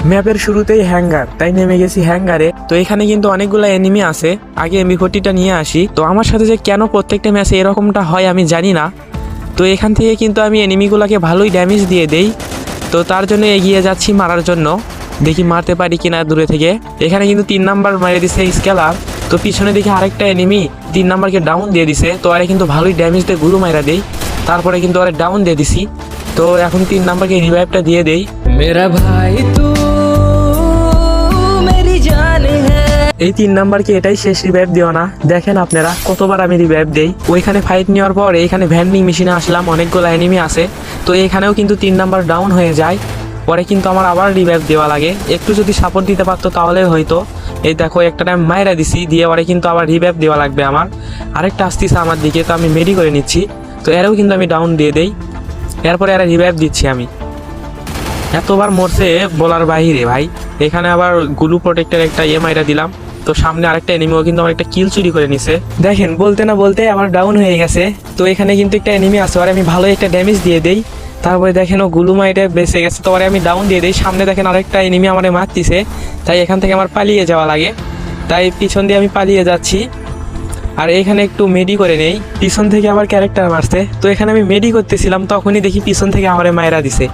ম্যাপের শুরুতেই হ্যাঙ্গার, তাই নেমে গেছি হ্যাঙ্গারে। তো এখানে কিন্তু অনেকগুলো এনিমি আছে, আগে MP40টা নিয়ে আসি। তো আমার সাথে যে কেন প্রত্যেকটা ম্যাচে এরকমটা হয় আমি জানি না। তো এখান থেকে কিন্তু আমি এনিমিগুলোকে ভালোই ড্যামেজ দিয়ে দেই। তো তার জন্য এগিয়ে যাচ্ছি মারার জন্য, দেখি মারতে পারি কিনা দূরে থেকে। এখানে কিন্তু 3 নাম্বার মেরে দিছে স্কেলার। তো পিছনে দেখি আরেকটা এনিমি 3 নাম্বারকে ডাউন দিয়ে দিছে। তো আরে কিন্তু ভালোই ড্যামেজ দিয়ে গুরু মাইরা দেই, তারপরে কিন্তু আরে ডাউন দিয়ে দিছি। তো এখন 3 নাম্বারকে রিভাইভটা দিয়ে দেই। मेरा भाई तू मेरी जान है। এই 3 নাম্বারকে এটাই শেষ রিভাইভ দিও না। দেখেন আপনারা কতবার আমি রিভাইভ দেই। ওইখানে ফাইট নেওয়ার পর এইখানে ভ্যান্ডিং মেশিনে আসলাম, অনেকগুলো এনিমি আছে। তো এখানেও কিন্তু 3 নাম্বার ডাউন হয়ে যায়। পরে কিন্তু আমার আবার রিভাইভ দেওয়া লাগে। একটু যদি সাপোর্ট দিতে পারতো তাহলে হয়তো। এই দেখো একটা টাইম মাইরা দিছি, দিয়ে পরে কিন্তু আবার রিভাইভ দেওয়া লাগবে আমার। আরেকটা আসতেছে আমার দিকে, তো আমি মেডি করে নিচ্ছি। তো এরাও কিন্তু আমি ডাউন দিয়ে দেই, এরপরে এরা রিভাইভ দিচ্ছি আমি। এতবার মরছে বলার বাহিরে ভাই। এখানে আবার গ্লু প্রোটেক্টের একটা মাইরা দিলাম। তো সামনে আরেকটা এনিমিও কিন্তু আমার একটা কিল চুরি করে নিছে। দেখেন বলতে না বলতে আমার ডাউন হয়ে গেছে। তো এখানে কিন্তু একটা এনিমি আছে, আর আমি ভালো একটা ড্যামেজ দিয়ে দেই। তারপরে দেখেন ও গ্লু মাইটে বেঁচে গেছে, তো আমি ডাউন দিয়ে দিই। সামনে দেখেন আরেকটা এনিমি আমার মারতিছে, তাই এখান থেকে আমার পালিয়ে যাওয়া লাগে। তাই পিছন দিয়ে আমি পালিয়ে যাচ্ছি। আর এখানে একটু মেডি করে নেই, পিছন থেকে আবার ক্যারেক্টার মারছে। তো এখানে আমি মেডি করতেছিলাম, তখনই দেখি পিছন থেকে আমারে মায়েরা দিছে।